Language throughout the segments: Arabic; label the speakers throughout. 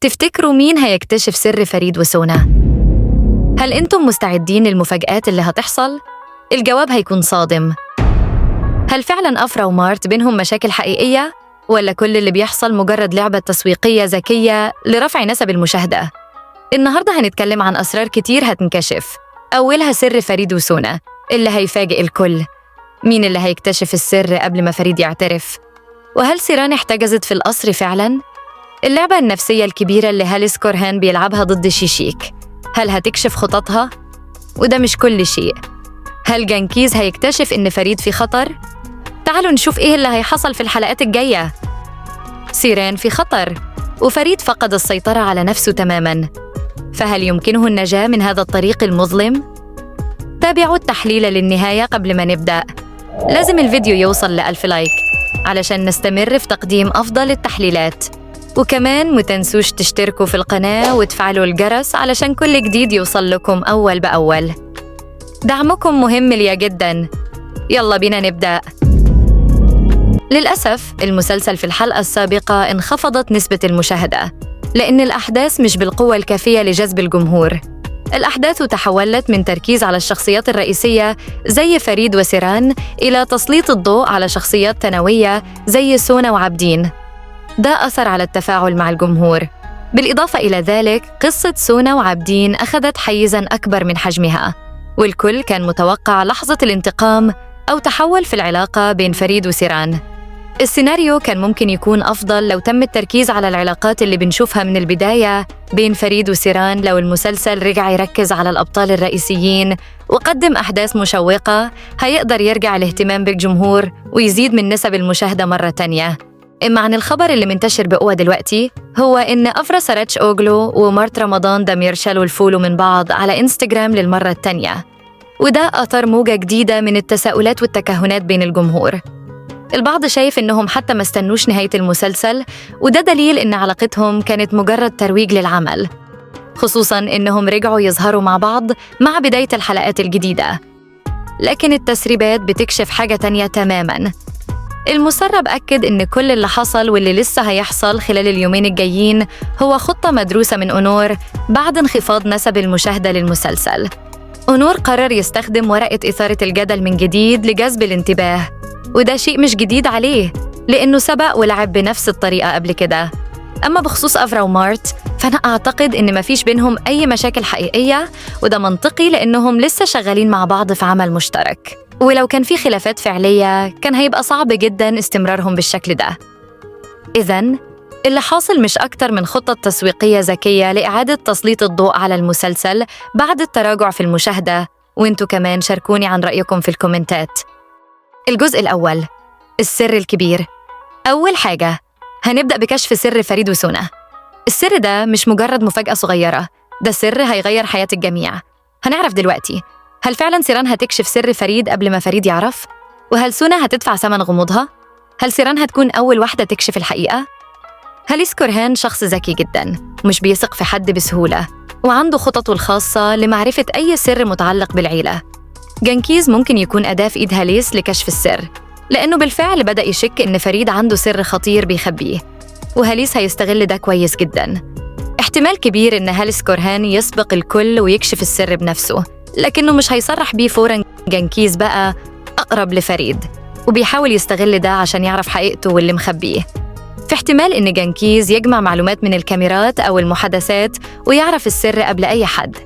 Speaker 1: تفتكروا مين هيكتشف سر فريد وسونا؟ هل أنتم مستعدين للمفاجآت اللي هتحصل؟ الجواب هيكون صادم. هل فعلاً أفرا ومارت بينهم مشاكل حقيقية؟ ولا كل اللي بيحصل مجرد لعبة تسويقية ذكية لرفع نسب المشاهدة؟ النهاردة هنتكلم عن أسرار كتير هتنكشف، أولها سر فريد وسونا اللي هيفاجئ الكل. مين اللي هيكتشف السر قبل ما فريد يعترف؟ وهل سيران احتجزت في القصر فعلاً؟ اللعبة النفسية الكبيرة اللي هاليس كورهان بيلعبها ضد شيشيك، هل هتكشف خططها؟ وده مش كل شيء. هل جنكيز هيكتشف إن فريد في خطر؟ تعالوا نشوف إيه اللي هيحصل في الحلقات الجاية. سيران في خطر، وفريد فقد السيطرة على نفسه تماماً، فهل يمكنه النجاة من هذا الطريق المظلم؟ تابعوا التحليل للنهاية قبل ما نبدأ. لازم الفيديو يوصل ل1000 لايك علشان نستمر في تقديم أفضل التحليلات، وكمان متنسوش تشتركوا في القناة وتفعلوا الجرس علشان كل جديد يوصل لكم أول بأول. دعمكم مهم لي جداً. يلا بينا نبدأ. للأسف المسلسل في الحلقة السابقة انخفضت نسبة المشاهدة لأن الأحداث مش بالقوة الكافية لجذب الجمهور. الأحداث تحولت من تركيز على الشخصيات الرئيسية زي فريد وسيران إلى تسليط الضوء على شخصيات ثانوية زي سونا وعابدين. ده أثر على التفاعل مع الجمهور. بالإضافة إلى ذلك، قصة سونا وعابدين أخذت حيزاً أكبر من حجمها، والكل كان متوقع لحظة الانتقام أو تحول في العلاقة بين فريد وسيران. السيناريو كان ممكن يكون أفضل لو تم التركيز على العلاقات اللي بنشوفها من البداية بين فريد وسيران. لو المسلسل رجع يركز على الأبطال الرئيسيين وقدم أحداث مشوقة، هيقدر يرجع الاهتمام بالجمهور ويزيد من نسب المشاهدة مرة تانية. إما عن الخبر اللي منتشر بقوة دلوقتي هو إن أفرا ساراتش أوغلو ومارت رمضان دمير شالوا الفولو من بعض على إنستغرام للمرة التانية، وده أثار موجة جديدة من التساؤلات والتكهنات بين الجمهور. البعض شايف إنهم حتى ما استنوش نهاية المسلسل، وده دليل إن علاقتهم كانت مجرد ترويج للعمل، خصوصاً إنهم رجعوا يظهروا مع بعض مع بداية الحلقات الجديدة. لكن التسريبات بتكشف حاجة تانية تماماً. المسرب أكد إن كل اللي حصل واللي لسه هيحصل خلال اليومين الجايين هو خطة مدروسة من أونور بعد انخفاض نسب المشاهدة للمسلسل. أونور قرر يستخدم ورقة إثارة الجدل من جديد لجذب الانتباه، وده شيء مش جديد عليه لأنه سبق ولعب بنفس الطريقة قبل كده. أما بخصوص أفرا ومارت، فأنا أعتقد إن مفيش بينهم أي مشاكل حقيقية، وده منطقي لأنهم لسه شغالين مع بعض في عمل مشترك. ولو كان في خلافات فعلية كان هيبقى صعب جداً استمرارهم بالشكل ده. إذن اللي حاصل مش أكتر من خطة تسويقية ذكية لإعادة تسليط الضوء على المسلسل بعد التراجع في المشاهدة. وانتوا كمان شاركوني عن رأيكم في الكومنتات. الجزء الأول، السر الكبير. أول حاجة هنبدأ بكشف سر فريد وسونا. السر ده مش مجرد مفاجأة صغيرة، ده سر هيغير حياة الجميع. هنعرف دلوقتي هل فعلاً سيران هتكشف سر فريد قبل ما فريد يعرف؟ وهل سونا هتدفع ثمن غموضها؟ هل سيران هتكون أول واحدة تكشف الحقيقة؟ هاليس كورهان شخص ذكي جداً، مش بيثق في حد بسهولة، وعنده خططه الخاصة لمعرفة أي سر متعلق بالعيلة. جنكيز ممكن يكون أداة في إيد هاليس لكشف السر، لأنه بالفعل بدأ يشك إن فريد عنده سر خطير بيخبيه، وهاليس هيستغل ده كويس جداً. احتمال كبير إن هاليس كورهان يسبق الكل ويكشف السر بنفسه، لكنه مش هيصرح بيه فوراً. جنكيز بقى أقرب لفريد وبيحاول يستغل ده عشان يعرف حقيقته واللي مخبيه. في احتمال إن جنكيز يجمع معلومات من الكاميرات أو المحادثات ويعرف السر قبل أي حد.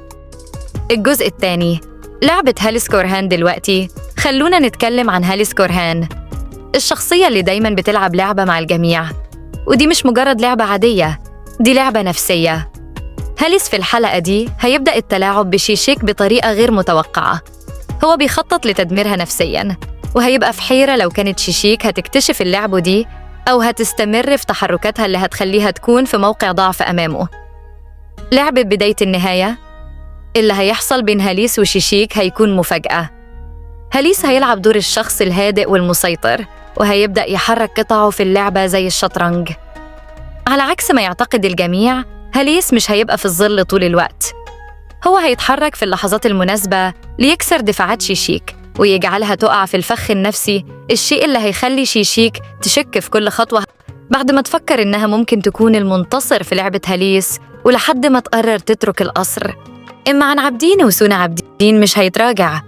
Speaker 1: الجزء الثاني، لعبة هاليس كورهان. دلوقتي خلونا نتكلم عن هاليس كورهان، الشخصية اللي دايماً بتلعب لعبة مع الجميع، ودي مش مجرد لعبة عادية، دي لعبة نفسية. هاليس في الحلقة دي هيبدأ التلاعب بشيشيك بطريقة غير متوقعة. هو بيخطط لتدميرها نفسياً، وهيبقى في حيرة لو كانت شيشيك هتكتشف اللعبة دي أو هتستمر في تحركاتها اللي هتخليها تكون في موقع ضعف أمامه. لعبة بداية النهاية، اللي هيحصل بين هاليس وشيشيك هيكون مفاجأة. هاليس هيلعب دور الشخص الهادئ والمسيطر، وهيبدأ يحرك قطعه في اللعبة زي الشطرنج. على عكس ما يعتقد الجميع، هاليس مش هيبقى في الظل طول الوقت. هو هيتحرك في اللحظات المناسبة ليكسر دفاعات شيشيك ويجعلها تقع في الفخ النفسي، الشيء اللي هيخلي شيشيك تشك في كل خطوة بعد ما تفكر إنها ممكن تكون المنتصر في لعبة هاليس ولحد ما تقرر تترك القصر. إما عن عابدين وسونا عابدين مش هيتراجع.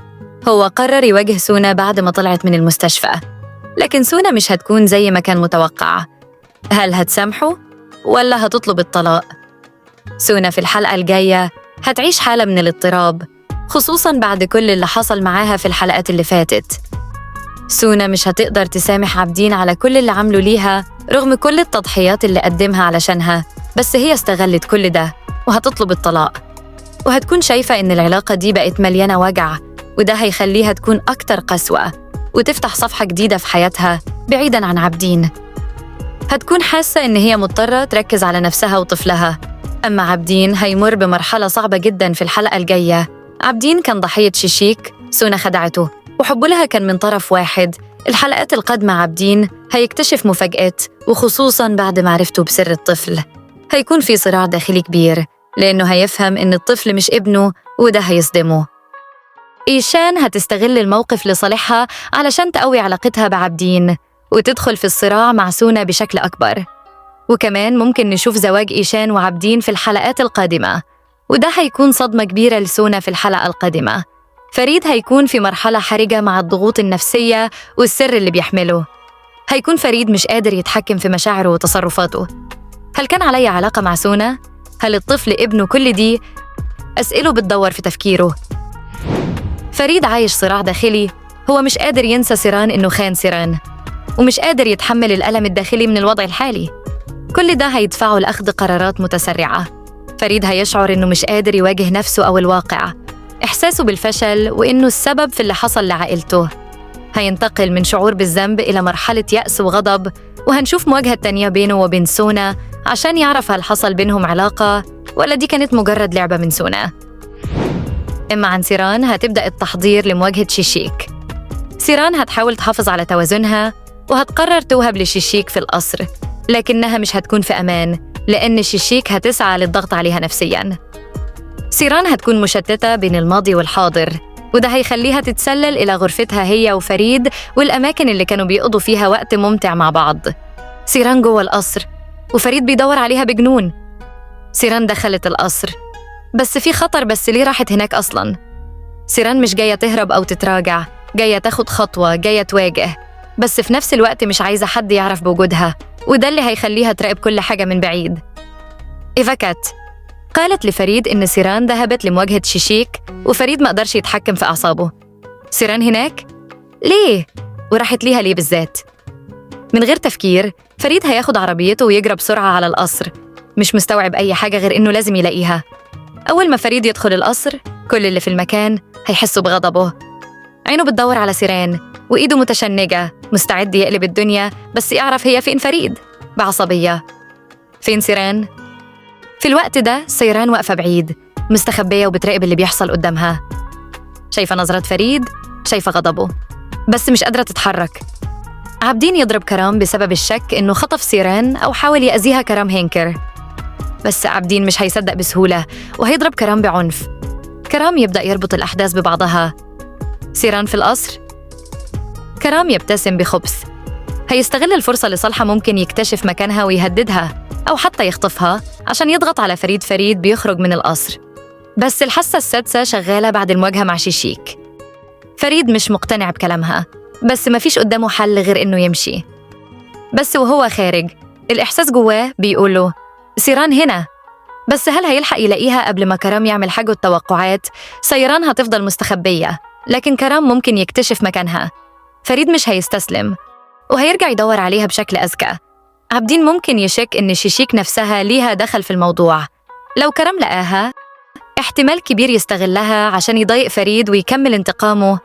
Speaker 1: هو قرر يواجه سونا بعد ما طلعت من المستشفى، لكن سونا مش هتكون زي ما كان متوقع. هل هتسامحه ولا هتطلب الطلاق؟ سونا في الحلقة الجاية هتعيش حالة من الاضطراب، خصوصاً بعد كل اللي حصل معاها في الحلقات اللي فاتت. سونا مش هتقدر تسامح عابدين على كل اللي عملوا ليها رغم كل التضحيات اللي قدمها علشانها، بس هي استغلت كل ده وهتطلب الطلاق، وهتكون شايفة إن العلاقة دي بقت مليانة وجع، وده هيخليها تكون أكتر قسوة وتفتح صفحة جديدة في حياتها بعيداً عن عابدين. هتكون حاسة إن هي مضطرة تركز على نفسها وطفلها. أما عابدين هيمر بمرحلة صعبة جداً في الحلقة الجاية. عابدين كان ضحية شيشيك، سونا خدعته وحبه لها كان من طرف واحد. الحلقات القادمة عابدين هيكتشف مفاجآت، وخصوصاً بعد معرفته بسر الطفل هيكون في صراع داخلي كبير، لأنه هيفهم إن الطفل مش ابنه وده هيصدمه. إيشان هتستغل الموقف لصالحها علشان تقوي علاقتها بعابدين وتدخل في الصراع مع سونا بشكل أكبر. وكمان ممكن نشوف زواج إيشان وعابدين في الحلقات القادمة، وده هيكون صدمة كبيرة لسونا في الحلقة القادمة. فريد هيكون في مرحلة حرجة مع الضغوط النفسية والسر اللي بيحمله. هيكون فريد مش قادر يتحكم في مشاعره وتصرفاته. هل كان علي علاقة مع سونا؟ هل الطفل ابنه؟ كل دي أسئلة بتدور في تفكيره. فريد عايش صراع داخلي، هو مش قادر ينسى سيران إنه خان سيران، ومش قادر يتحمل الألم الداخلي من الوضع الحالي. كل ده هيدفعه لأخذ قرارات متسرعة. فريد هيشعر إنه مش قادر يواجه نفسه أو الواقع، إحساسه بالفشل وإنه السبب في اللي حصل لعائلته. هينتقل من شعور بالذنب إلى مرحلة يأس وغضب، وهنشوف مواجهة تانية بينه وبين سونا عشان يعرف هل حصل بينهم علاقة ولا دي كانت مجرد لعبة من سونا. إما عن سيران هتبدأ التحضير لمواجهة شيشيك. سيران هتحاول تحافظ على توازنها وهتقرر توهب لشيشيك في القصر، لكنها مش هتكون في أمان لأن شيشيك هتسعى للضغط عليها نفسياً. سيران هتكون مشتتة بين الماضي والحاضر، وده هيخليها تتسلل إلى غرفتها هي وفريد والأماكن اللي كانوا بيقضوا فيها وقت ممتع مع بعض. سيران جوه القصر وفريد بيدور عليها بجنون. سيران دخلت القصر، بس في خطر. بس ليه راحت هناك أصلاً؟ سيران مش جاية تهرب أو تتراجع، جاية تاخد خطوة، جاية تواجه، بس في نفس الوقت مش عايزة حد يعرف بوجودها، وده اللي هيخليها تراقب كل حاجة من بعيد. إيفاكات قالت لفريد إن سيران ذهبت لمواجهة شيشيك وفريد ما قدرش يتحكم في أعصابه. سيران هناك؟ ليه؟ وراحت ليها ليه بالذات؟ من غير تفكير فريد هياخد عربيته ويجري بسرعة على القصر، مش مستوعب أي حاجة غير إنه لازم يلاقيها. أول ما فريد يدخل القصر كل اللي في المكان هيحسوا بغضبه. عينه بتدور على سيران وإيده متشنجة، مستعد يقلب الدنيا بس يعرف هي فين. فريد بعصبية: فين سيران؟ في الوقت ده سيران واقفة بعيد مستخبية وبتراقب اللي بيحصل قدامها. شايفة نظرة فريد، شايفة غضبه، بس مش قادرة تتحرك. عابدين يضرب كرام بسبب الشك إنه خطف سيران أو حاول يأذيها. كرام هينكر، بس عابدين مش هيصدق بسهولة وهيضرب كرام بعنف. كرام يبدأ يربط الأحداث ببعضها. سيران في القصر، كرام يبتسم بخبث. هيستغل الفرصة لصالحه، ممكن يكتشف مكانها ويهددها أو حتى يخطفها عشان يضغط على فريد. فريد بيخرج من القصر، بس الحاسة السادسة شغالة بعد المواجهة مع شيشيك. فريد مش مقتنع بكلامها، بس مفيش قدامه حل غير إنه يمشي. بس وهو خارج الإحساس جواه بيقوله سيران هنا، بس هل هيلحق يلاقيها قبل ما كرام يعمل حاجة؟ التوقعات سيران هتفضل مستخبية، لكن كرام ممكن يكتشف مكانها. فريد مش هيستسلم وهيرجع يدور عليها بشكل أذكى. عابدين ممكن يشك إن شيشيك نفسها ليها دخل في الموضوع. لو كرام لقاها احتمال كبير يستغلها عشان يضايق فريد ويكمل انتقامه.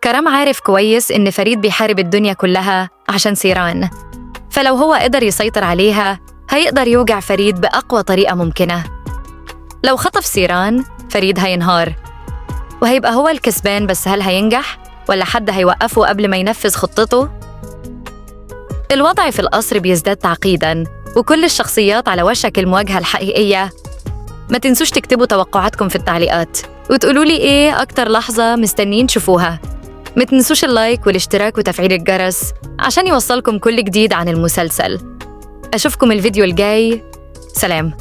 Speaker 1: كرام عارف كويس إن فريد بيحارب الدنيا كلها عشان سيران، فلو هو قدر يسيطر عليها هيقدر يوجع فريد بأقوى طريقة ممكنة. لو خطف سيران فريد هينهار وهيبقى هو الكسبان، بس هل هينجح ولا حد هيوقفه قبل ما ينفذ خطته؟ الوضع في القصر بيزداد تعقيداً وكل الشخصيات على وشك المواجهة الحقيقية. ما تنسوش تكتبوا توقعاتكم في التعليقات وتقولوا لي إيه أكتر لحظة مستنين تشوفوها. ما تنسوش اللايك والاشتراك وتفعيل الجرس عشان يوصلكم كل جديد عن المسلسل. أشوفكم الفيديو الجاي. سلام.